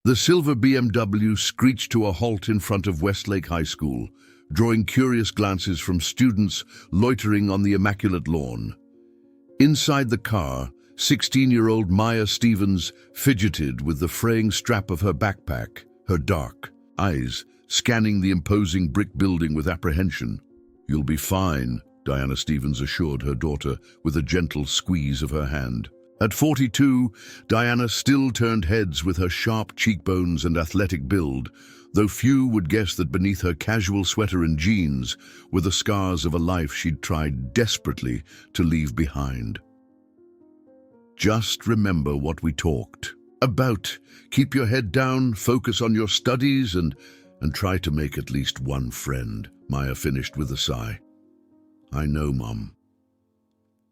The silver BMW screeched to a halt in front of Westlake High School, drawing curious glances from students loitering on the immaculate lawn. Inside the car, 16-year-old Maya Stevens fidgeted with the fraying strap of her backpack, her dark eyes scanning the imposing brick building with apprehension. "You'll be fine," Diana Stevens assured her daughter with a gentle squeeze of her hand. At 42, Diana still turned heads with her sharp cheekbones and athletic build, though few would guess that beneath her casual sweater and jeans were the scars of a life she'd tried desperately to leave behind. "Just remember what we talked about. Keep your head down, focus on your studies, and try to make at least one friend," Maya finished with a sigh. "I know, Mom."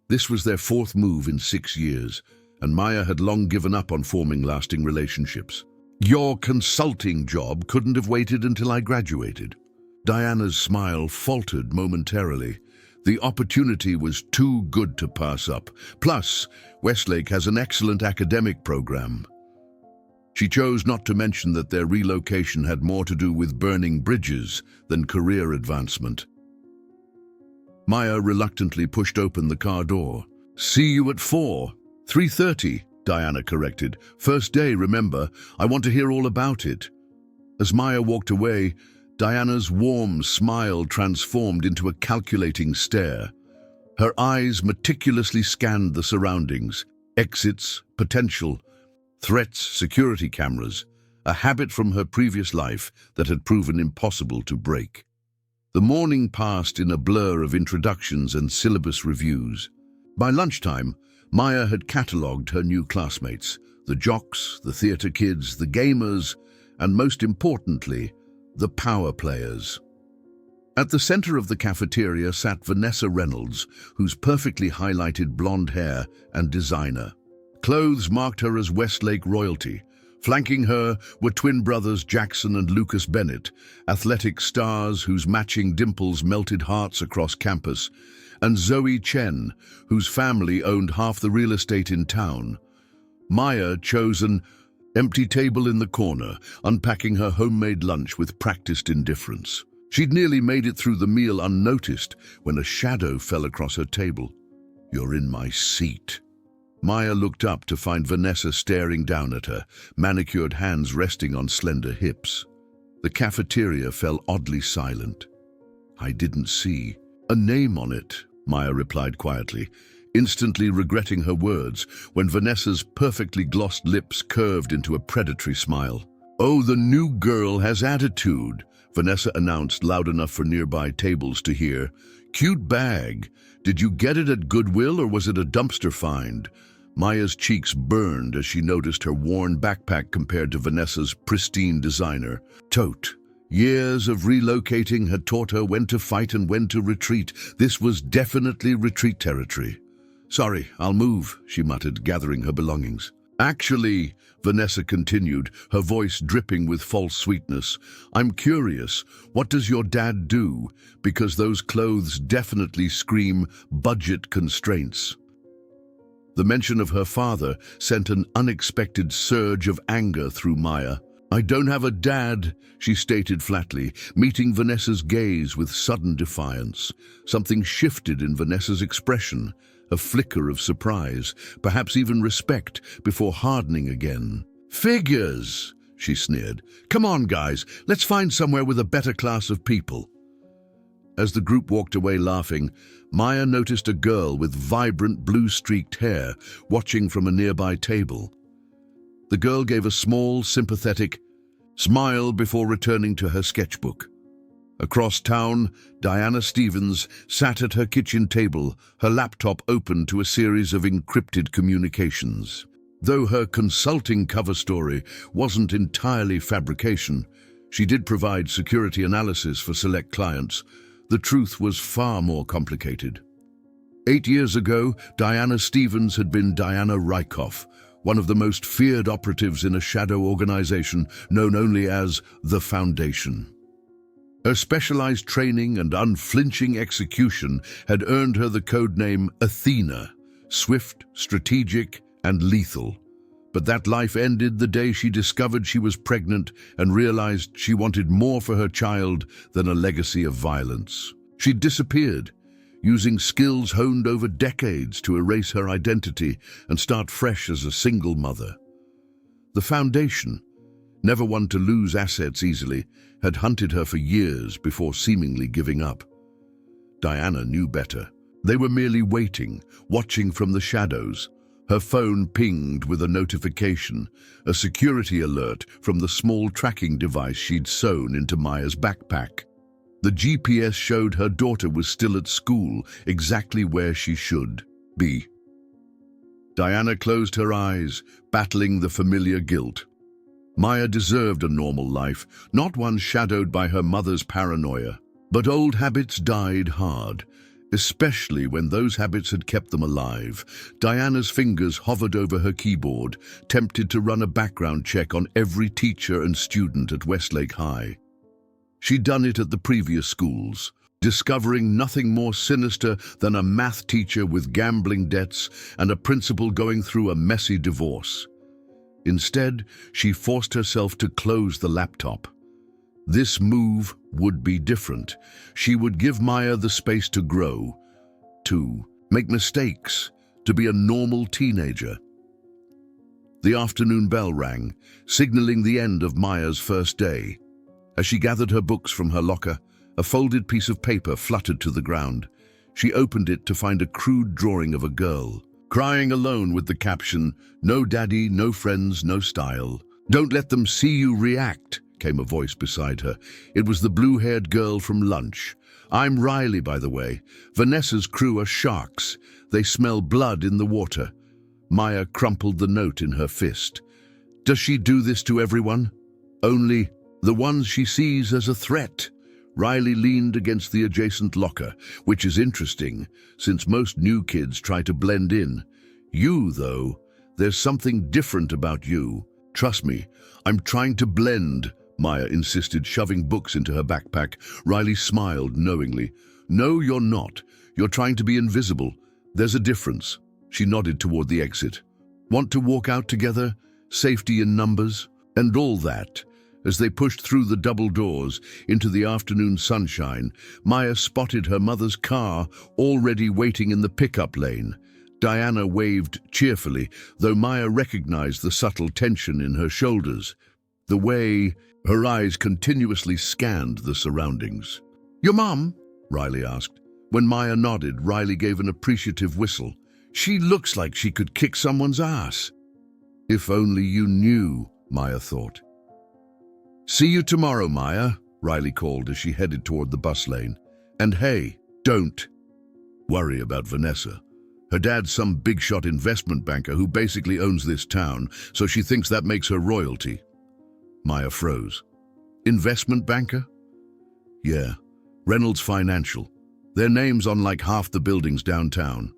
This was their fourth move in 6 years, and Maya had long given up on forming lasting relationships. "Your consulting job couldn't have waited until I graduated." Diana's smile faltered momentarily. The opportunity was too good to pass up. Plus, Westlake has an excellent academic program. She chose not to mention that their relocation had more to do with burning bridges than career advancement. Maya reluctantly pushed open the car door. "See you at 3:30, Diana corrected. "First day, remember. I want to hear all about it." As Maya walked away, Diana's warm smile transformed into a calculating stare. Her eyes meticulously scanned the surroundings: exits, potential, threats, security cameras, a habit from her previous life that had proven impossible to break. The morning passed in a blur of introductions and syllabus reviews. By lunchtime, Maya had catalogued her new classmates: the jocks, the theatre kids, the gamers, and most importantly, the power players. At the center of the cafeteria sat Vanessa Reynolds, whose perfectly highlighted blonde hair and designer clothes marked her as Westlake royalty. Flanking her were twin brothers Jackson and Lucas Bennett, athletic stars whose matching dimples melted hearts across campus, and Zoe Chen, whose family owned half the real estate in town. Maya chose an empty table in the corner, unpacking her homemade lunch with practiced indifference. She'd nearly made it through the meal unnoticed when a shadow fell across her table. "You're in my seat." Maya looked up to find Vanessa staring down at her, manicured hands resting on slender hips. The cafeteria fell oddly silent. "I didn't see a name on it," Maya replied quietly, instantly regretting her words when Vanessa's perfectly glossed lips curved into a predatory smile. "Oh, the new girl has attitude," Vanessa announced loud enough for nearby tables to hear. "Cute bag. Did you get it at Goodwill or was it a dumpster find?" Maya's cheeks burned as she noticed her worn backpack compared to Vanessa's pristine designer. Tote. Years of relocating had taught her when to fight and when to retreat. This was definitely retreat territory. "Sorry, I'll move," she muttered, gathering her belongings. "Actually," Vanessa continued, her voice dripping with false sweetness, "I'm curious, what does your dad do? Because those clothes definitely scream budget constraints." The mention of her father sent an unexpected surge of anger through Maya. "I don't have a dad," she stated flatly, meeting Vanessa's gaze with sudden defiance. Something shifted in Vanessa's expression, a flicker of surprise, perhaps even respect, before hardening again. "Figures," she sneered. "Come on, guys, let's find somewhere with a better class of people." As the group walked away laughing, Maya noticed a girl with vibrant blue-streaked hair watching from a nearby table. The girl gave a small, sympathetic smile before returning to her sketchbook. Across town, Diana Stevens sat at her kitchen table, her laptop open to a series of encrypted communications. Though her consulting cover story wasn't entirely fabrication, she did provide security analysis for select clients. The truth was far more complicated. 8 years ago, Diana Stevens had been Diana Rykoff, one of the most feared operatives in a shadow organization known only as the Foundation. Her specialized training and unflinching execution had earned her the codename Athena, swift, strategic, and lethal. But that life ended the day she discovered she was pregnant and realized she wanted more for her child than a legacy of violence. She disappeared, using skills honed over decades to erase her identity and start fresh as a single mother. The Foundation, never one to lose assets easily, had hunted her for years before seemingly giving up. Diana knew better. They were merely waiting, watching from the shadows. Her phone pinged with a notification, a security alert from the small tracking device she'd sewn into Maya's backpack. The GPS showed her daughter was still at school, exactly where she should be. Diana closed her eyes, battling the familiar guilt. Maya deserved a normal life, not one shadowed by her mother's paranoia. But old habits died hard, especially when those habits had kept them alive. Diana's fingers hovered over her keyboard, tempted to run a background check on every teacher and student at Westlake High. She'd done it at the previous schools, discovering nothing more sinister than a math teacher with gambling debts and a principal going through a messy divorce. Instead, she forced herself to close the laptop. This move would be different. She would give Maya the space to grow, to make mistakes, to be a normal teenager. The afternoon bell rang, signaling the end of Maya's first day. As she gathered her books from her locker, a folded piece of paper fluttered to the ground. She opened it to find a crude drawing of a girl, crying alone with the caption, "No daddy, no friends, no style. Don't let them see you react," came a voice beside her. It was the blue-haired girl from lunch. "I'm Riley, by the way. Vanessa's crew are sharks. They smell blood in the water." Maya crumpled the note in her fist. Does she do this to everyone? Only the ones she sees as a threat. Riley leaned against the adjacent locker, which is interesting, since most new kids try to blend in. You, though, there's something different about you. Trust me, I'm trying to blend, Maya insisted, shoving books into her backpack. Riley smiled knowingly. No, you're not. You're trying to be invisible. There's a difference. She nodded toward the exit. Want to walk out together? Safety in numbers? And all that. As they pushed through the double doors into the afternoon sunshine, Maya spotted her mother's car already waiting in the pickup lane. Diana waved cheerfully, though Maya recognized the subtle tension in her shoulders, the way her eyes continuously scanned the surroundings. Your mom? Riley asked. When Maya nodded, Riley gave an appreciative whistle. She looks like she could kick someone's ass. If only you knew, Maya thought. See you tomorrow, Maya, Riley called as she headed toward the bus lane. And hey, don't worry about Vanessa. Her dad's some big-shot investment banker who basically owns this town, so she thinks that makes her royalty. Maya froze. Investment banker? Yeah, Reynolds Financial. Their name's on like half the buildings downtown.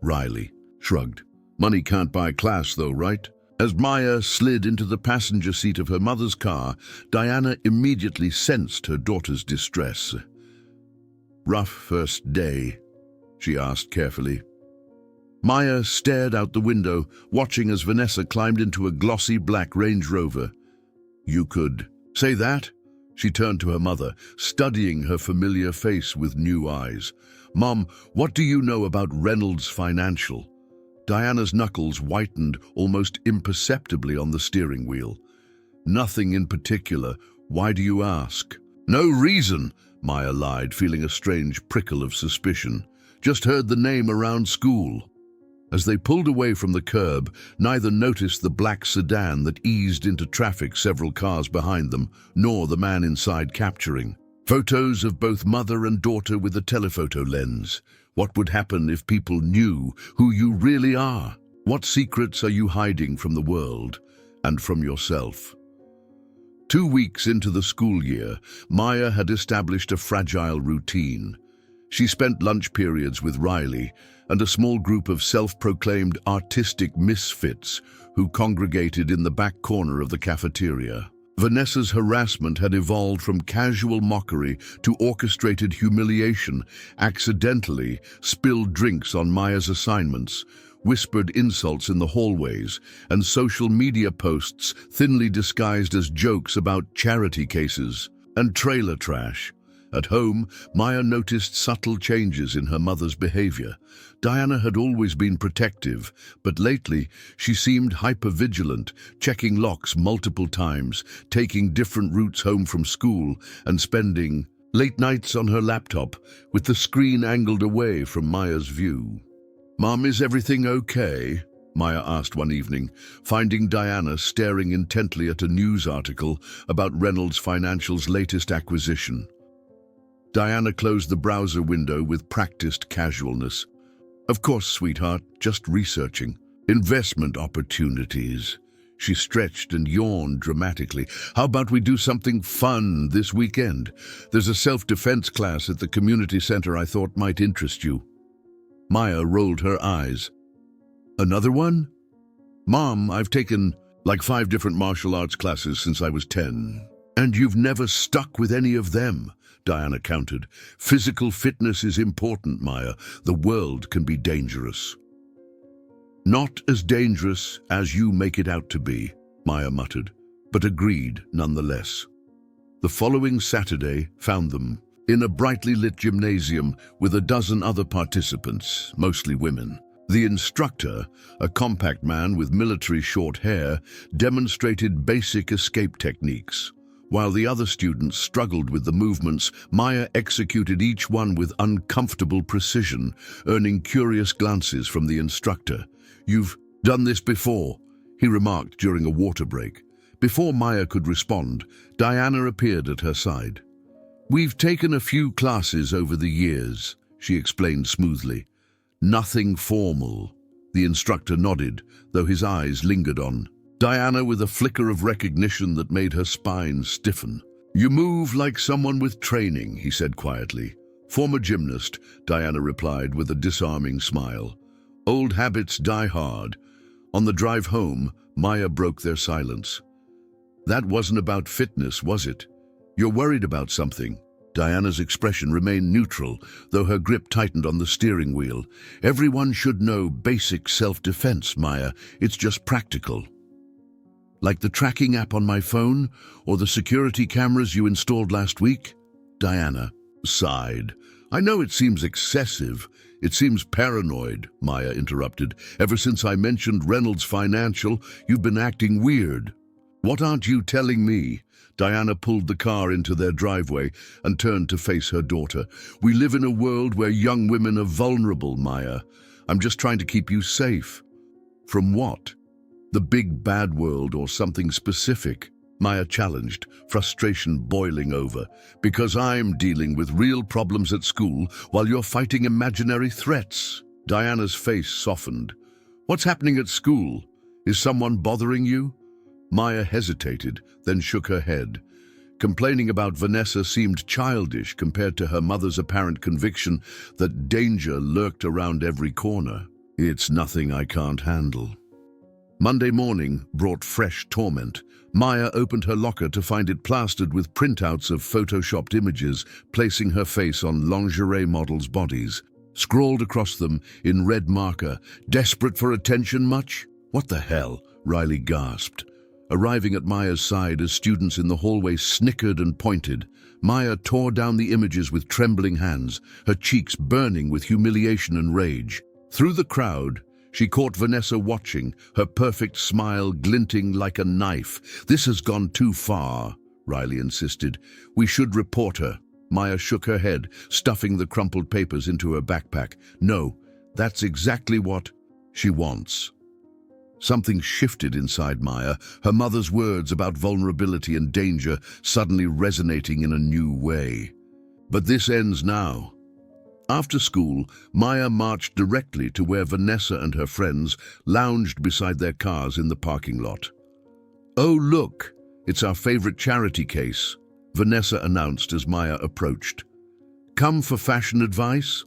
Riley shrugged. Money can't buy class though, right? As Maya slid into the passenger seat of her mother's car, Diana immediately sensed her daughter's distress. Rough first day, she asked carefully. Maya stared out the window, watching as Vanessa climbed into a glossy black Range Rover. You could say that? She turned to her mother, studying her familiar face with new eyes. Mom, what do you know about Reynolds Financial? Diana's knuckles whitened almost imperceptibly on the steering wheel. Nothing in particular. Why do you ask? No reason, Maya lied, feeling a strange prickle of suspicion. Just heard the name around school. As they pulled away from the curb, neither noticed the black sedan that eased into traffic several cars behind them, nor the man inside capturing photos of both mother and daughter with a telephoto lens. What would happen if people knew who you really are? What secrets are you hiding from the world and from yourself? 2 weeks into the school year, Maya had established a fragile routine. She spent lunch periods with Riley and a small group of self-proclaimed artistic misfits who congregated in the back corner of the cafeteria. Vanessa's harassment had evolved from casual mockery to orchestrated humiliation, accidentally spilled drinks on Maya's assignments, whispered insults in the hallways, and social media posts thinly disguised as jokes about charity cases and trailer trash. At home, Maya noticed subtle changes in her mother's behavior. Diana had always been protective, but lately she seemed hyper-vigilant, checking locks multiple times, taking different routes home from school, and spending late nights on her laptop with the screen angled away from Maya's view. "Mom, is everything okay?" Maya asked one evening, finding Diana staring intently at a news article about Reynolds Financial's latest acquisition. Diana closed the browser window with practiced casualness. "Of course, sweetheart, just researching. Investment opportunities." She stretched and yawned dramatically. "How about we do something fun this weekend? There's a self-defense class at the community center I thought might interest you." Maya rolled her eyes. "Another one?" "Mom, I've taken like 5 different martial arts classes since I was 10. And you've never stuck with any of them," Diana countered. "Physical fitness is important, Maya. The world can be dangerous." "Not as dangerous as you make it out to be," Maya muttered, but agreed nonetheless. The following Saturday found them in a brightly lit gymnasium with a dozen other participants, mostly women. The instructor, a compact man with military short hair, demonstrated basic escape techniques. While the other students struggled with the movements, Maya executed each one with uncomfortable precision, earning curious glances from the instructor. "You've done this before," he remarked during a water break. Before Maya could respond, Diana appeared at her side. "We've taken a few classes over the years," she explained smoothly. "Nothing formal." The instructor nodded, though his eyes lingered on Diana with a flicker of recognition that made her spine stiffen. "You move like someone with training," he said quietly. "Former gymnast," Diana replied with a disarming smile. "Old habits die hard." On the drive home, Maya broke their silence. "That wasn't about fitness, was it? You're worried about something." Diana's expression remained neutral, though her grip tightened on the steering wheel. "Everyone should know basic self-defense, Maya. It's just practical." "Like the tracking app on my phone, or the security cameras you installed last week?" Diana sighed. "I know it seems excessive. It seems paranoid," Maya interrupted. "Ever since I mentioned Reynolds Financial, you've been acting weird." "What aren't you telling me?" Diana pulled the car into their driveway and turned to face her daughter. "We live in a world where young women are vulnerable, Maya. I'm just trying to keep you safe." "From what? The big bad world or something specific?" Maya challenged, frustration boiling over. "Because I'm dealing with real problems at school while you're fighting imaginary threats." Diana's face softened. "What's happening at school? Is someone bothering you?" Maya hesitated, then shook her head. Complaining about Vanessa seemed childish compared to her mother's apparent conviction that danger lurked around every corner. "It's nothing I can't handle." Monday morning brought fresh torment. Maya opened her locker to find it plastered with printouts of photoshopped images, placing her face on lingerie models' bodies. Scrawled across them in red marker, "Desperate for attention much?" "What the hell?" Riley gasped. Arriving at Maya's side as students in the hallway snickered and pointed, Maya tore down the images with trembling hands, her cheeks burning with humiliation and rage. Through the crowd, she caught Vanessa watching, her perfect smile glinting like a knife. "This has gone too far," Riley insisted. "We should report her." Maya shook her head, stuffing the crumpled papers into her backpack. "No, that's exactly what she wants." Something shifted inside Maya, her mother's words about vulnerability and danger suddenly resonating in a new way. "But this ends now." After school, Maya marched directly to where Vanessa and her friends lounged beside their cars in the parking lot. "Oh, look, it's our favorite charity case," Vanessa announced as Maya approached. "Come for fashion advice?"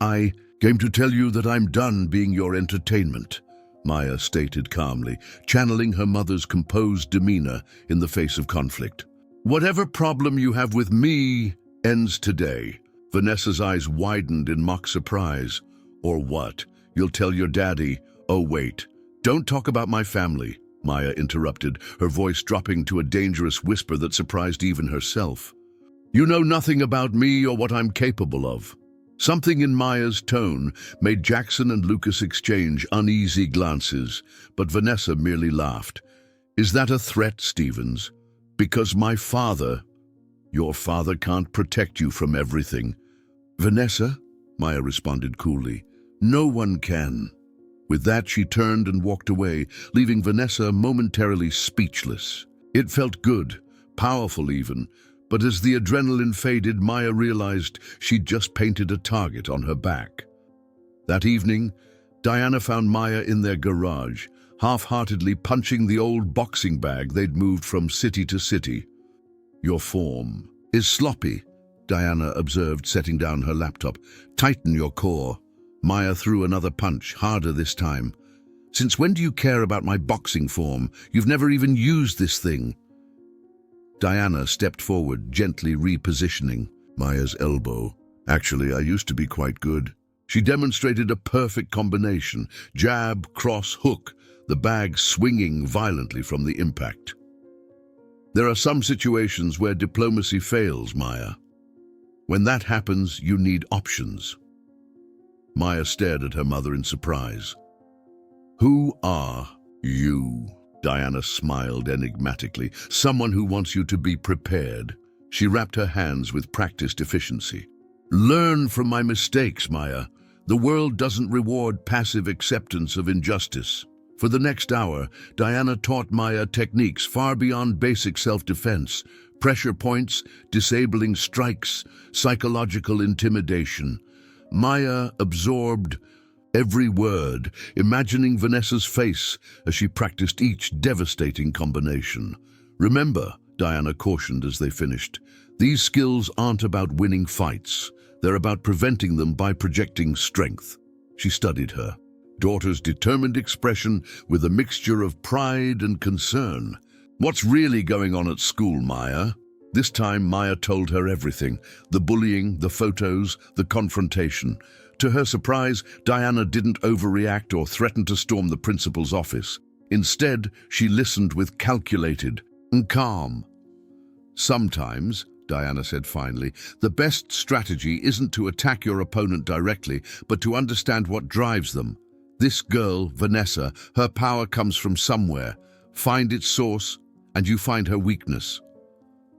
"I came to tell you that I'm done being your entertainment," Maya stated calmly, channeling her mother's composed demeanor in the face of conflict. "Whatever problem you have with me ends today." Vanessa's eyes widened in mock surprise. "Or what? You'll tell your daddy. Oh, wait. Don't talk about my family, Maya interrupted, her voice dropping to a dangerous whisper that surprised even herself. You know nothing about me or what I'm capable of. Something in Maya's tone made Jackson and Lucas exchange uneasy glances, but Vanessa merely laughed. Is that a threat, Stevens? Because your father can't protect you from everything. Vanessa, Maya responded coolly, no one can. With that, she turned and walked away, leaving Vanessa momentarily speechless. It felt good, powerful even, but as the adrenaline faded, Maya realized she'd just painted a target on her back. That evening, Diana found Maya in their garage, half-heartedly punching the old boxing bag they'd moved from city to city. Your form is sloppy, Diana observed, setting down her laptop. Tighten your core. Maya threw another punch, harder this time. Since when do you care about my boxing form? You've never even used this thing. Diana stepped forward, gently repositioning Maya's elbow. Actually, I used to be quite good. She demonstrated a perfect combination. Jab, cross, hook, the bag swinging violently from the impact. There are some situations where diplomacy fails, Maya. When that happens, you need options. Maya stared at her mother in surprise. Who are you? Diana smiled enigmatically. Someone who wants you to be prepared. She wrapped her hands with practiced efficiency. Learn from my mistakes, Maya. The world doesn't reward passive acceptance of injustice. For the next hour, Diana taught Maya techniques far beyond basic self-defense. Pressure points, disabling strikes, psychological intimidation. Maya absorbed every word, imagining Vanessa's face as she practiced each devastating combination. Remember, Diana cautioned as they finished, these skills aren't about winning fights. They're about preventing them by projecting strength. She studied her daughter's determined expression with a mixture of pride and concern. What's really going on at school, Maya? This time, Maya told her everything. The bullying, the photos, the confrontation. To her surprise, Diana didn't overreact or threaten to storm the principal's office. Instead, she listened with calculated and calm. Sometimes, Diana said finally, the best strategy isn't to attack your opponent directly, but to understand what drives them. This girl, Vanessa, her power comes from somewhere. Find its source, and you find her weakness.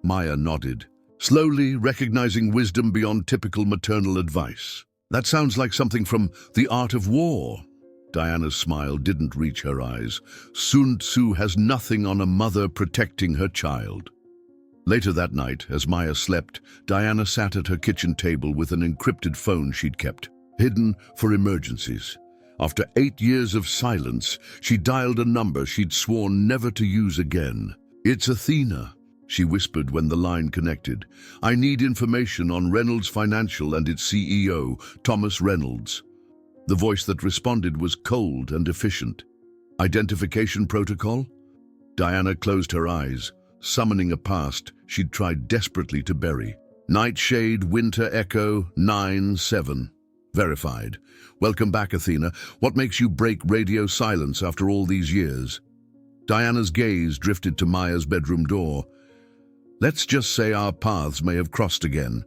Maya nodded, slowly recognizing wisdom beyond typical maternal advice. That sounds like something from The Art of War. Diana's smile didn't reach her eyes. Sun Tzu has nothing on a mother protecting her child. Later that night, as Maya slept, Diana sat at her kitchen table with an encrypted phone she'd kept, hidden for emergencies. After 8 years of silence, she dialed a number she'd sworn never to use again. It's Athena, she whispered when the line connected. I need information on Reynolds Financial and its CEO, Thomas Reynolds. The voice that responded was cold and efficient. Identification protocol? Diana closed her eyes, summoning a past she'd tried desperately to bury. Nightshade Winter Echo 9-7. Verified. Welcome back, Athena. What makes you break radio silence after all these years? Diana's gaze drifted to Maya's bedroom door. Let's just say our paths may have crossed again,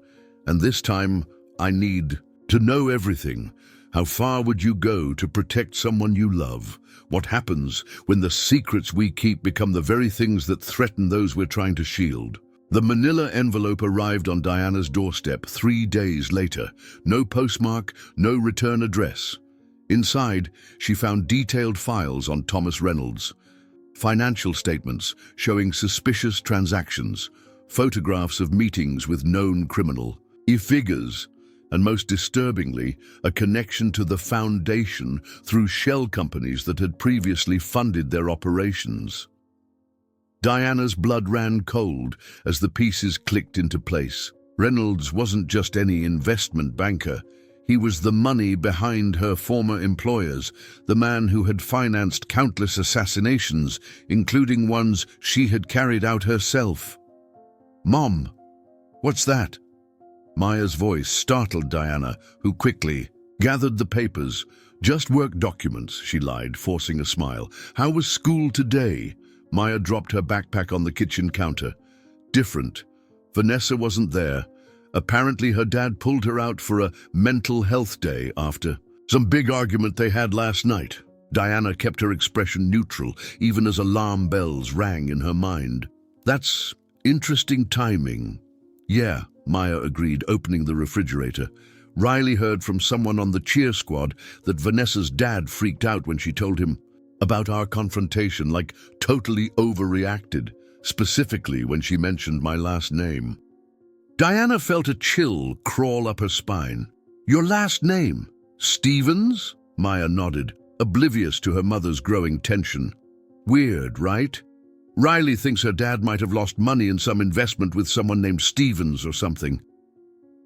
and this time I need to know everything. How far would you go to protect someone you love? What happens when the secrets we keep become the very things that threaten those we're trying to shield? The manila envelope arrived on Diana's doorstep 3 days later. No postmark, no return address. Inside, she found detailed files on Thomas Reynolds. Financial statements showing suspicious transactions, photographs of meetings with known criminal, figures, and most disturbingly, a connection to the Foundation through shell companies that had previously funded their operations. Diana's blood ran cold as the pieces clicked into place. Reynolds wasn't just any investment banker. He was the money behind her former employers, the man who had financed countless assassinations, including ones she had carried out herself. Mom, what's that? Maya's voice startled Diana, who quickly gathered the papers. Just work documents, she lied, forcing a smile. How was school today? Maya dropped her backpack on the kitchen counter. Different. Vanessa wasn't there. Apparently her dad pulled her out for a mental health day after some big argument they had last night. Diana kept her expression neutral, even as alarm bells rang in her mind. That's interesting timing. Yeah, Maya agreed, opening the refrigerator. Riley heard from someone on the cheer squad that Vanessa's dad freaked out when she told him about our confrontation, like totally overreacted, specifically when she mentioned my last name. Diana felt a chill crawl up her spine. Your last name? Stevens? Maya nodded, oblivious to her mother's growing tension. Weird, right? Riley thinks her dad might have lost money in some investment with someone named Stevens or something.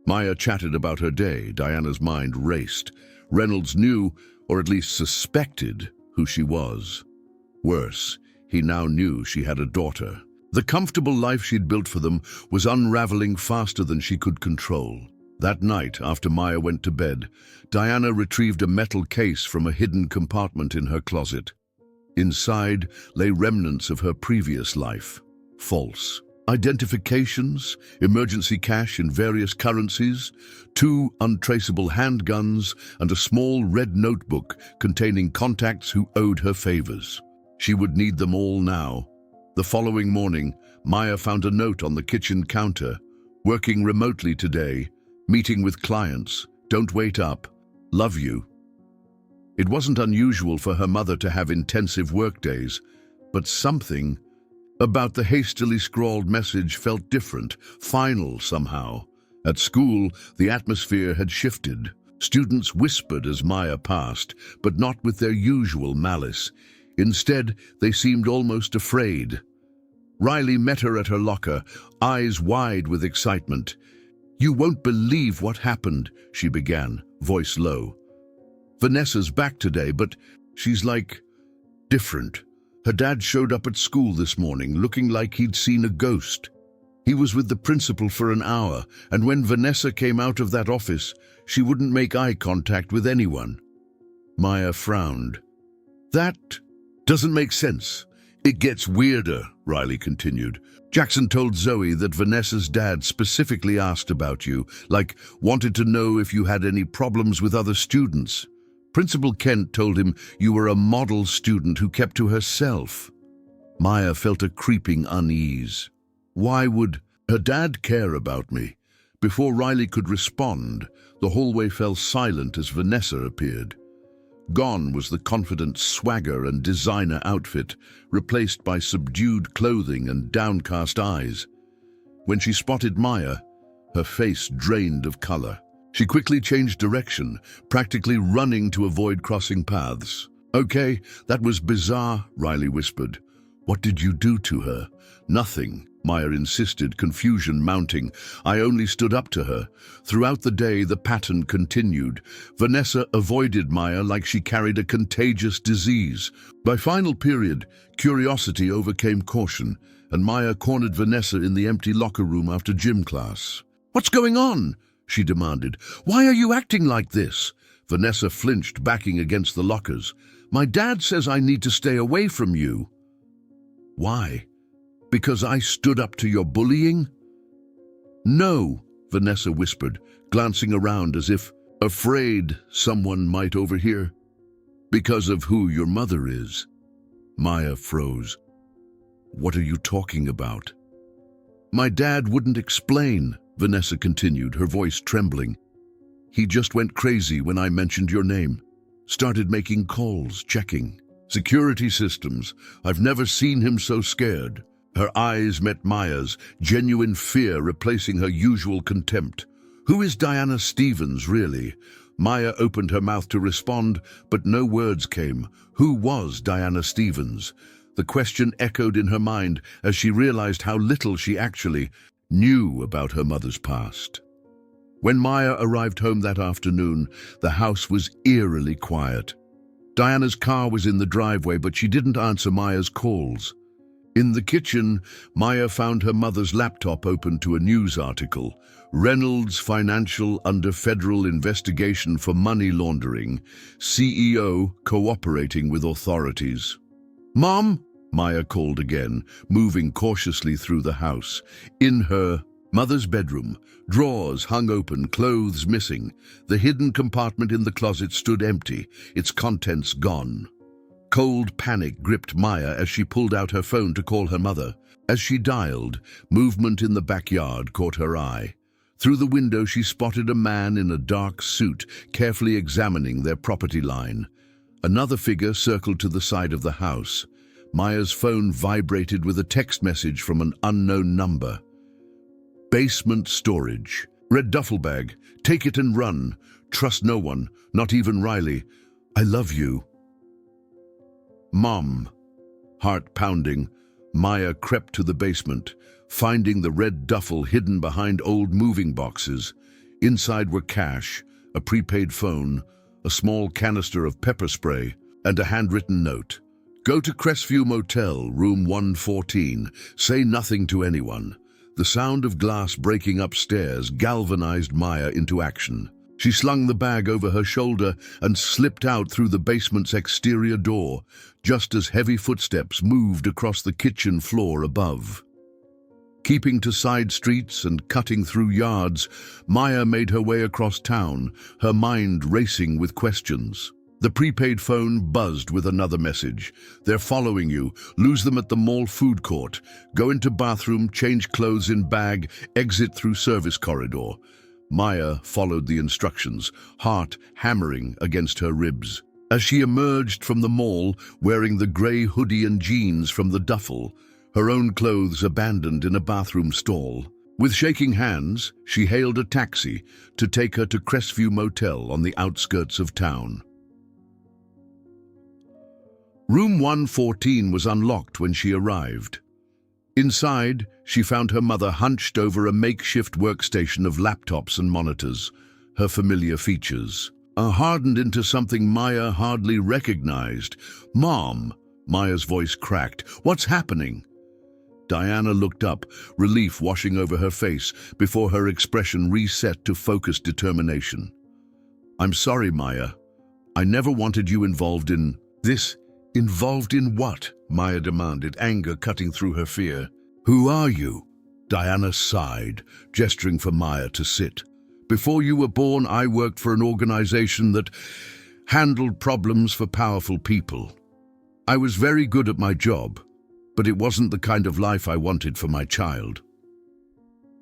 Maya chatted about her day. Diana's mind raced. Reynolds knew, or at least suspected, who she was. Worse, he now knew she had a daughter. The comfortable life she'd built for them was unraveling faster than she could control. That night, after Maya went to bed, Diana retrieved a metal case from a hidden compartment in her closet. Inside lay remnants of her previous life. False. Identifications, emergency cash in various currencies, 2 untraceable handguns, and a small red notebook containing contacts who owed her favors. She would need them all now. The following morning, Maya found a note on the kitchen counter. Working remotely today, meeting with clients, don't wait up, love you. It wasn't unusual for her mother to have intensive workdays, but something about the hastily scrawled message felt different, final somehow. At school, the atmosphere had shifted. Students whispered as Maya passed, but not with their usual malice. Instead, they seemed almost afraid. Riley met her at her locker, eyes wide with excitement. You won't believe what happened, she began, voice low. Vanessa's back today, but she's like different. Her dad showed up at school this morning, looking like he'd seen a ghost. He was with the principal for an hour, and when Vanessa came out of that office, she wouldn't make eye contact with anyone. Maya frowned. That doesn't make sense. It gets weirder, Riley continued. Jackson told Zoe that Vanessa's dad specifically asked about you, like wanted to know if you had any problems with other students. Principal Kent told him you were a model student who kept to herself. Maya felt a creeping unease. Why would her dad care about me? Before Riley could respond, the hallway fell silent as Vanessa appeared. Gone was the confident swagger and designer outfit, replaced by subdued clothing and downcast eyes. When she spotted Maya, her face drained of color. She quickly changed direction, practically running to avoid crossing paths. Okay, that was bizarre, Riley whispered. What did you do to her? Nothing, Maya insisted, confusion mounting. I only stood up to her. Throughout the day, the pattern continued. Vanessa avoided Maya like she carried a contagious disease. By final period, curiosity overcame caution, and Maya cornered Vanessa in the empty locker room after gym class. What's going on? She demanded. Why are you acting like this? Vanessa flinched, backing against the lockers. My dad says I need to stay away from you. Why? Because I stood up to your bullying? No, Vanessa whispered, glancing around as if afraid someone might overhear. Because of who your mother is. Maya froze. What are you talking about? My dad wouldn't explain, Vanessa continued, her voice trembling. He just went crazy when I mentioned your name. Started making calls, checking. Security systems. I've never seen him so scared. Her eyes met Maya's, genuine fear replacing her usual contempt. Who is Diana Stevens, really? Maya opened her mouth to respond, but no words came. Who was Diana Stevens? The question echoed in her mind as she realized how little she actually knew about her mother's past. When Maya arrived home that afternoon, the house was eerily quiet. Diana's car was in the driveway, but she didn't answer Maya's calls. In the kitchen, Maya found her mother's laptop open to a news article. Reynolds Financial under federal investigation for money laundering. CEO cooperating with authorities. "Mom?" Maya called again, moving cautiously through the house. In her mother's bedroom, drawers hung open, clothes missing. The hidden compartment in the closet stood empty, its contents gone. Cold panic gripped Maya as she pulled out her phone to call her mother. As she dialed, movement in the backyard caught her eye. Through the window she spotted a man in a dark suit, carefully examining their property line. Another figure circled to the side of the house. Maya's phone vibrated with a text message from an unknown number. "Basement storage. Red duffel bag. Take it and run. Trust no one, not even Riley. I love you." "Mom." Heart pounding, Maya crept to the basement, finding the red duffel hidden behind old moving boxes. Inside were cash, a prepaid phone, a small canister of pepper spray, and a handwritten note. "Go to Crestview Motel, room 114. Say nothing to anyone." The sound of glass breaking upstairs galvanized Maya into action. She slung the bag over her shoulder and slipped out through the basement's exterior door, just as heavy footsteps moved across the kitchen floor above. Keeping to side streets and cutting through yards, Maya made her way across town, her mind racing with questions. The prepaid phone buzzed with another message. "They're following you. Lose them at the mall food court. Go into bathroom, change clothes in bag, exit through service corridor." Maya followed the instructions, heart hammering against her ribs. As she emerged from the mall, wearing the grey hoodie and jeans from the duffel, her own clothes abandoned in a bathroom stall. With shaking hands, she hailed a taxi to take her to Crestview Motel on the outskirts of town. Room 114 was unlocked when she arrived. Inside, she found her mother hunched over a makeshift workstation of laptops and monitors, her familiar features. Hardened into something Maya hardly recognized. "Mom," Maya's voice cracked. "What's happening?" Diana looked up, relief washing over her face before her expression reset to focused determination. "I'm sorry, Maya. I never wanted you involved in this." "Involved in what?" Maya demanded, anger cutting through her fear. "Who are you?" Diana sighed, gesturing for Maya to sit. "Before you were born, I worked for an organization that handled problems for powerful people. I was very good at my job, but it wasn't the kind of life I wanted for my child."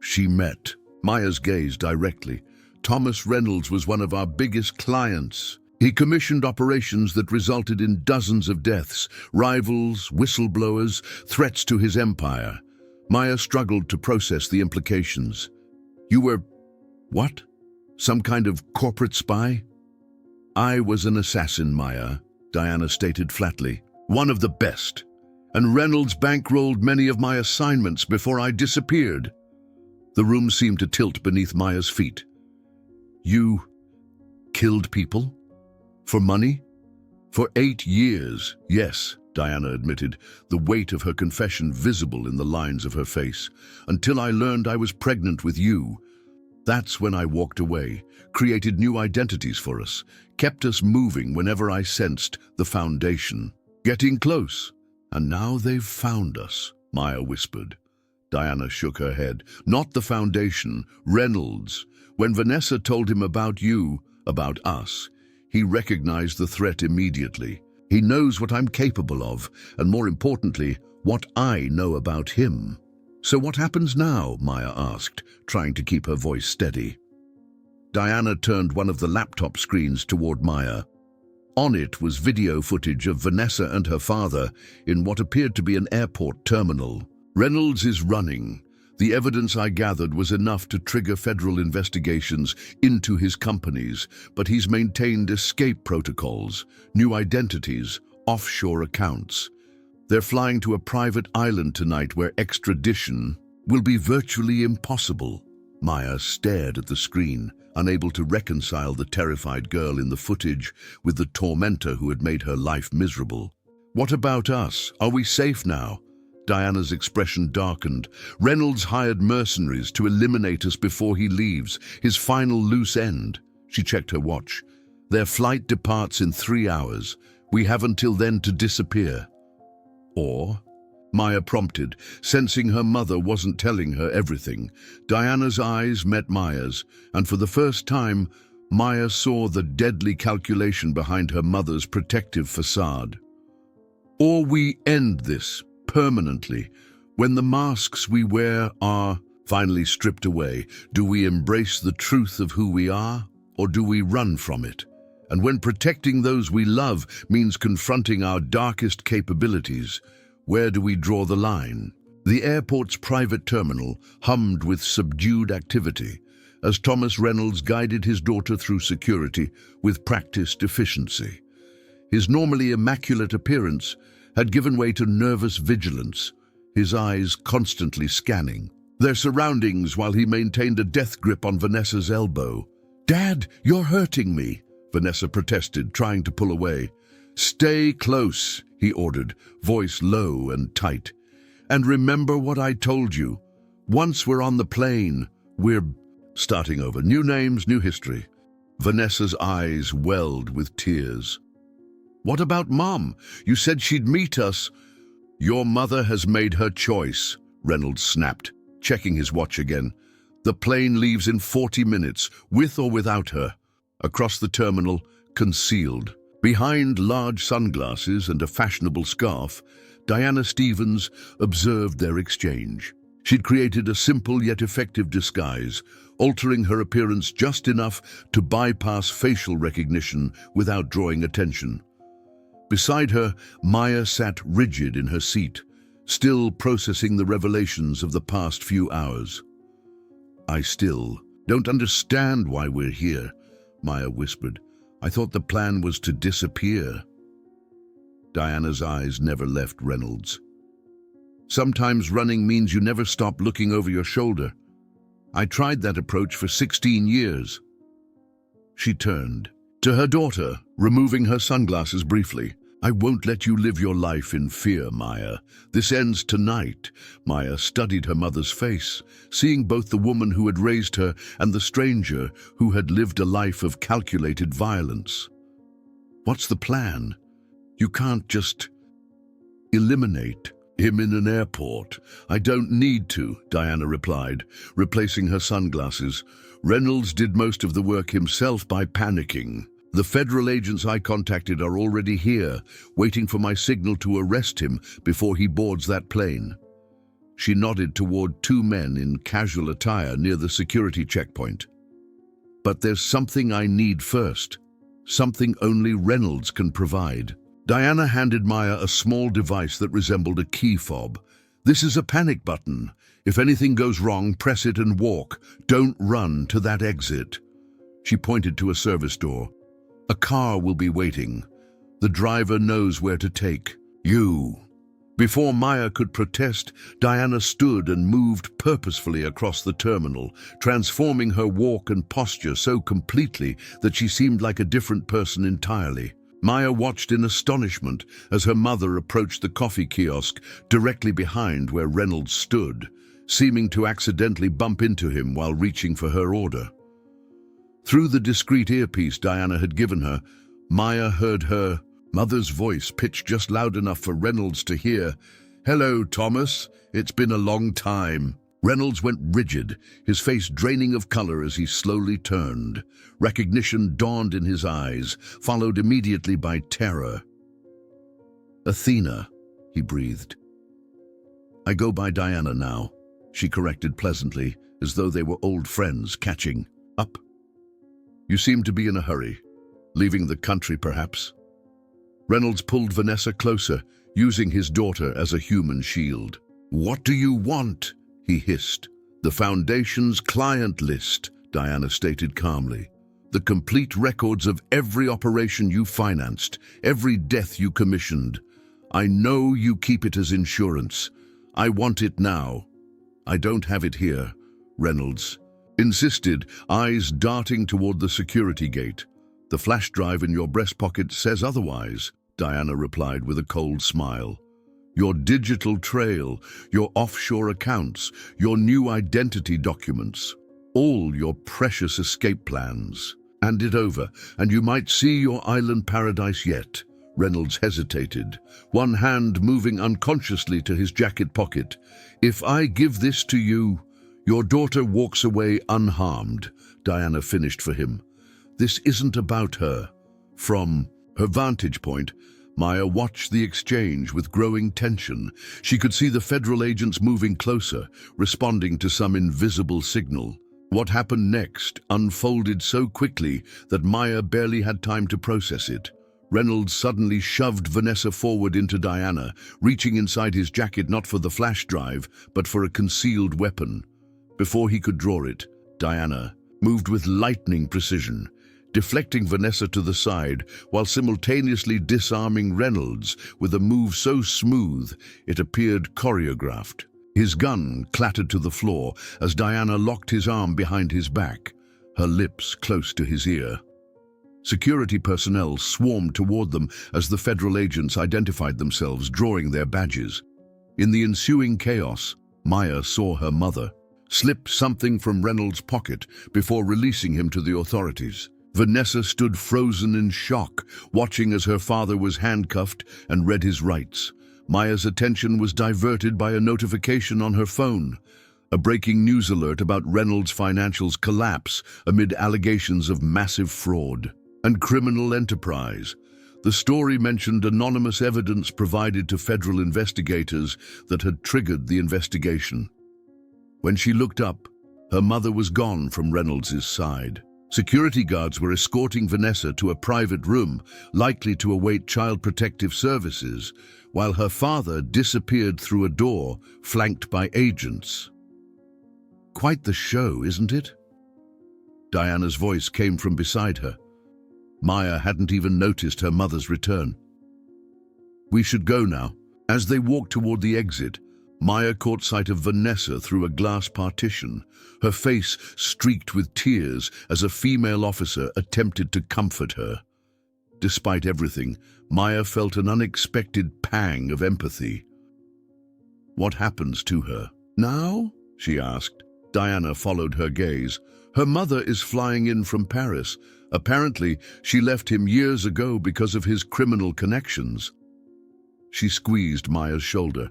She met Maya's gaze directly. "Thomas Reynolds was one of our biggest clients. He commissioned operations that resulted in dozens of deaths, rivals, whistleblowers, threats to his empire." Maya struggled to process the implications. "You were, what? Some kind of corporate spy?" "I was an assassin, Maya," Diana stated flatly. "One of the best. And Reynolds bankrolled many of my assignments before I disappeared." The room seemed to tilt beneath Maya's feet. "You killed people? For money?" "For 8 years, yes," Diana admitted, the weight of her confession visible in the lines of her face. "Until I learned I was pregnant with you. That's when I walked away, created new identities for us, kept us moving whenever I sensed the foundation. Getting close. And now they've found us," Maya whispered. Diana shook her head. "Not the foundation, Reynolds. When Vanessa told him about you, about us, he recognized the threat immediately. He knows what I'm capable of, and more importantly, what I know about him." "So what happens now?" Maya asked, trying to keep her voice steady. Diana turned one of the laptop screens toward Maya. On it was video footage of Vanessa and her father in what appeared to be an airport terminal. "Reynolds is running. The evidence I gathered was enough to trigger federal investigations into his companies, but he's maintained escape protocols, new identities, offshore accounts. They're flying to a private island tonight where extradition will be virtually impossible." Maya stared at the screen, unable to reconcile the terrified girl in the footage with the tormentor who had made her life miserable. "What about us? Are we safe now?" Diana's expression darkened. Reynolds hired mercenaries to eliminate us before he leaves, his final loose end. She checked her watch. Their flight departs in 3 hours. We have until then to disappear. Or? Maya prompted, sensing her mother wasn't telling her everything. Diana's eyes met Maya's, and for the first time, Maya saw the deadly calculation behind her mother's protective facade. Or we end this permanently. When the masks we wear are finally stripped away, do we embrace the truth of who we are, or do we run from it? And when protecting those we love means confronting our darkest capabilities, where do we draw the line? The airport's private terminal hummed with subdued activity as Thomas Reynolds guided his daughter through security with practiced efficiency. His normally immaculate appearance had given way to nervous vigilance, his eyes constantly scanning their surroundings while he maintained a death grip on Vanessa's elbow. "Dad, you're hurting me," Vanessa protested, trying to pull away. "Stay close," he ordered, voice low and tight. "And remember what I told you. Once we're on the plane, we're starting over. New names, new history." Vanessa's eyes welled with tears. "What about Mom? You said she'd meet us." "Your mother has made her choice," Reynolds snapped, checking his watch again. "The plane leaves in 40 minutes, with or without her." Across the terminal, concealed behind large sunglasses and a fashionable scarf, Diana Stevens observed their exchange. She'd created a simple yet effective disguise, altering her appearance just enough to bypass facial recognition without drawing attention. Beside her, Maya sat rigid in her seat, still processing the revelations of the past few hours. "I still don't understand why we're here," Maya whispered. "I thought the plan was to disappear." Diana's eyes never left Reynolds. "Sometimes running means you never stop looking over your shoulder. I tried that approach for 16 years. She turned to her daughter, removing her sunglasses briefly. "I won't let you live your life in fear, Maya. This ends tonight." Maya studied her mother's face, seeing both the woman who had raised her and the stranger who had lived a life of calculated violence. "What's the plan? You can't just eliminate him in an airport." "I don't need to," Diana replied, replacing her sunglasses. "Reynolds did most of the work himself by panicking. The federal agents I contacted are already here, waiting for my signal to arrest him before he boards that plane." She nodded toward 2 men in casual attire near the security checkpoint. "But there's something I need first, something only Reynolds can provide." Diana handed Maya a small device that resembled a key fob. "This is a panic button. If anything goes wrong, press it and walk. Don't run to that exit." She pointed to a service door. "A car will be waiting. The driver knows where to take you." Before Maya could protest, Diana stood and moved purposefully across the terminal, transforming her walk and posture so completely that she seemed like a different person entirely. Maya watched in astonishment as her mother approached the coffee kiosk directly behind where Reynolds stood, seeming to accidentally bump into him while reaching for her order. Through the discreet earpiece Diana had given her, Maya heard her mother's voice pitched just loud enough for Reynolds to hear. "Hello, Thomas. It's been a long time." Reynolds went rigid, his face draining of color as he slowly turned. Recognition dawned in his eyes, followed immediately by terror. "Athena," he breathed. "I go by Diana now," she corrected pleasantly, as though they were old friends catching up. "You seem to be in a hurry. Leaving the country, perhaps?" Reynolds pulled Vanessa closer, using his daughter as a human shield. "What do you want?" he hissed. "The Foundation's client list," Diana stated calmly. "The complete records of every operation you financed, every death you commissioned. I know you keep it as insurance. I want it now." "I don't have it here," Reynolds insisted, eyes darting toward the security gate. "The flash drive in your breast pocket says otherwise," Diana replied with a cold smile. Your digital trail, your offshore accounts, your new identity documents, all your precious escape plans. Hand it over, and you might see your island paradise yet. Reynolds hesitated, one hand moving unconsciously to his jacket pocket. If I give this to you, your daughter walks away unharmed, Diana finished for him. This isn't about her. From her vantage point, Maya watched the exchange with growing tension. She could see the federal agents moving closer, responding to some invisible signal. What happened next unfolded so quickly that Maya barely had time to process it. Reynolds suddenly shoved Vanessa forward into Diana, reaching inside his jacket not for the flash drive, but for a concealed weapon. Before he could draw it, Diana moved with lightning precision, deflecting Vanessa to the side while simultaneously disarming Reynolds with a move so smooth it appeared choreographed. His gun clattered to the floor as Diana locked his arm behind his back, her lips close to his ear. Security personnel swarmed toward them as the federal agents identified themselves, drawing their badges. In the ensuing chaos, Maya saw her mother slip something from Reynolds' pocket before releasing him to the authorities. Vanessa stood frozen in shock, watching as her father was handcuffed and read his rights. Maya's attention was diverted by a notification on her phone, a breaking news alert about Reynolds' financials collapse amid allegations of massive fraud and criminal enterprise. The story mentioned anonymous evidence provided to federal investigators that had triggered the investigation. When she looked up, her mother was gone from Reynolds' side. Security guards were escorting Vanessa to a private room, likely to await Child Protective Services, while her father disappeared through a door flanked by agents. Quite the show, isn't it? Diana's voice came from beside her. Maya hadn't even noticed her mother's return. We should go now. As they walked toward the exit, Maya caught sight of Vanessa through a glass partition, her face streaked with tears as a female officer attempted to comfort her. Despite everything, Maya felt an unexpected pang of empathy. What happens to her now? She asked. Diana followed her gaze. Her mother is flying in from Paris. Apparently, she left him years ago because of his criminal connections. She squeezed Maya's shoulder.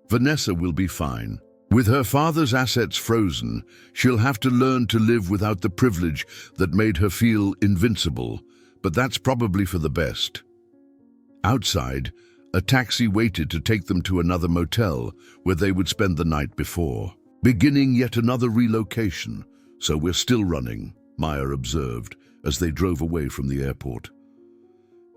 Vanessa will be fine. With her father's assets frozen, she'll have to learn to live without the privilege that made her feel invincible, but that's probably for the best. Outside, a taxi waited to take them to another motel where they would spend the night before. Beginning yet another relocation, so we're still running, Maya observed as they drove away from the airport.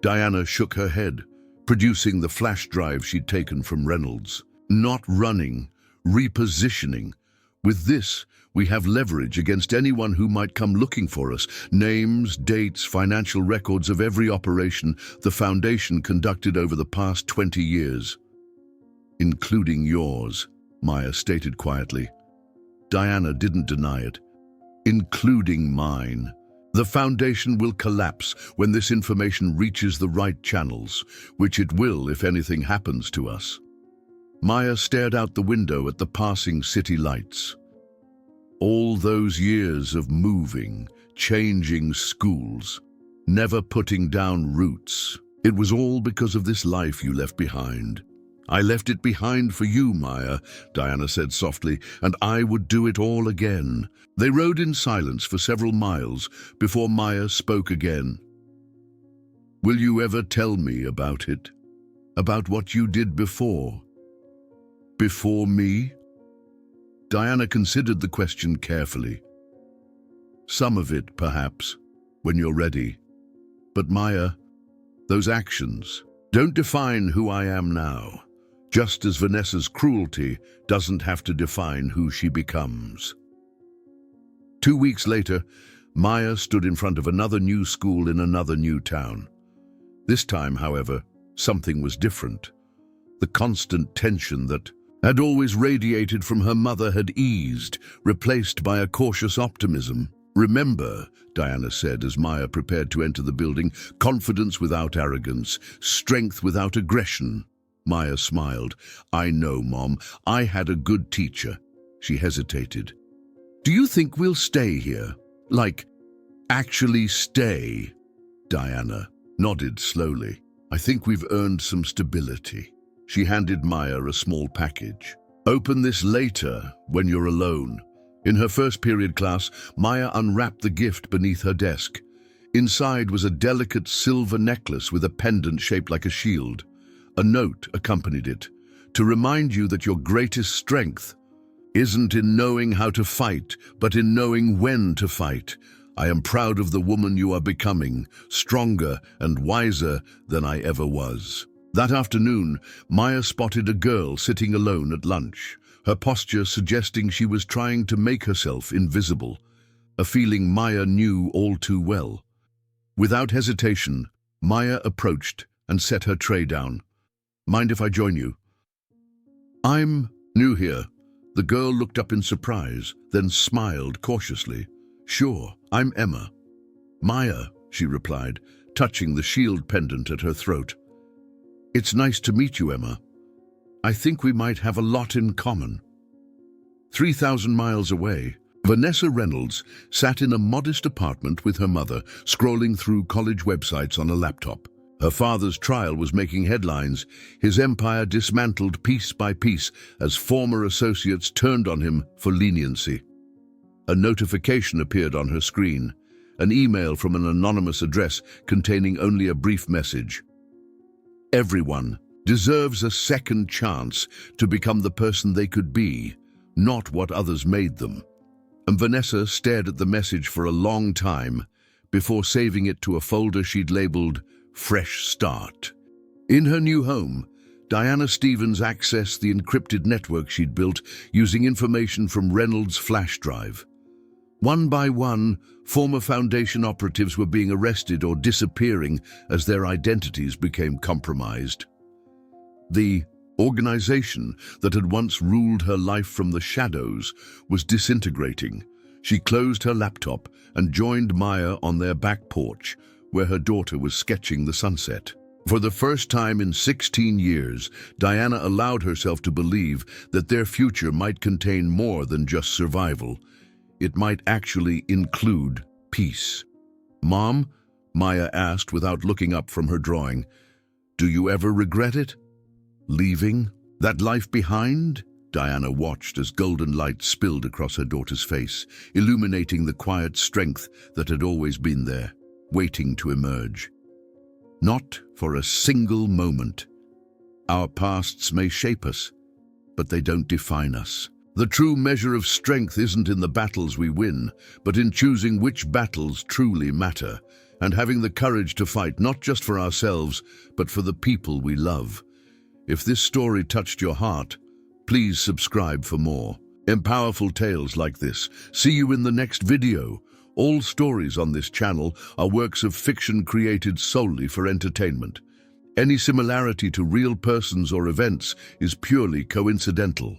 Diana shook her head, producing the flash drive she'd taken from Reynolds. Not running, repositioning. With this, we have leverage against anyone who might come looking for us. Names, dates, financial records of every operation the Foundation conducted over the past 20 years. Including yours, Maya stated quietly. Diana didn't deny it. Including mine. The Foundation will collapse when this information reaches the right channels, which it will if anything happens to us. Maya stared out the window at the passing city lights. All those years of moving, changing schools, never putting down roots. It was all because of this life you left behind. I left it behind for you, Maya, Diana said softly, and I would do it all again. They rode in silence for several miles before Maya spoke again. Will you ever tell me about it? About what you did before? Before me? Diana considered the question carefully. Some of it, perhaps, when you're ready. But Maya, those actions don't define who I am now, just as Vanessa's cruelty doesn't have to define who she becomes. 2 weeks later, Maya stood in front of another new school in another new town. This time, however, something was different. The constant tension that had always radiated from her mother had eased, replaced by a cautious optimism. Remember, Diana said as Maya prepared to enter the building, confidence without arrogance, strength without aggression. Maya smiled. I know, Mom. I had a good teacher. She hesitated. Do you think we'll stay here? Like, actually stay? Diana nodded slowly. I think we've earned some stability. She handed Maya a small package. Open this later, when you're alone. In her first period class, Maya unwrapped the gift beneath her desk. Inside was a delicate silver necklace with a pendant shaped like a shield. A note accompanied it, to remind you that your greatest strength isn't in knowing how to fight, but in knowing when to fight. I am proud of the woman you are becoming, stronger and wiser than I ever was. That afternoon, Maya spotted a girl sitting alone at lunch, her posture suggesting she was trying to make herself invisible, a feeling Maya knew all too well. Without hesitation, Maya approached and set her tray down. Mind if I join you? I'm new here. The girl looked up in surprise, then smiled cautiously. Sure, I'm Emma. Maya, she replied, touching the shield pendant at her throat. It's nice to meet you, Emma. I think we might have a lot in common. 3,000 miles away, Vanessa Reynolds sat in a modest apartment with her mother, scrolling through college websites on a laptop. Her father's trial was making headlines, his empire dismantled piece by piece as former associates turned on him for leniency. A notification appeared on her screen, an email from an anonymous address containing only a brief message. Everyone deserves a second chance to become the person they could be, not what others made them. And Vanessa stared at the message for a long time before saving it to a folder she'd labeled Fresh Start. In her new home, Diana Stevens accessed the encrypted network she'd built using information from Reynolds' flash drive. One by one, former Foundation operatives were being arrested or disappearing as their identities became compromised. The organization that had once ruled her life from the shadows was disintegrating. She closed her laptop and joined Maya on their back porch, where her daughter was sketching the sunset. For the first time in 16 years, Diana allowed herself to believe that their future might contain more than just survival. It might actually include peace. Mom, Maya asked without looking up from her drawing, do you ever regret it? Leaving that life behind? Diana watched as golden light spilled across her daughter's face, illuminating the quiet strength that had always been there, waiting to emerge. Not for a single moment. Our pasts may shape us, but they don't define us. The true measure of strength isn't in the battles we win, but in choosing which battles truly matter, and having the courage to fight not just for ourselves, but for the people we love. If this story touched your heart, please subscribe for more powerful tales like this. See you in the next video. All stories on this channel are works of fiction created solely for entertainment. Any similarity to real persons or events is purely coincidental.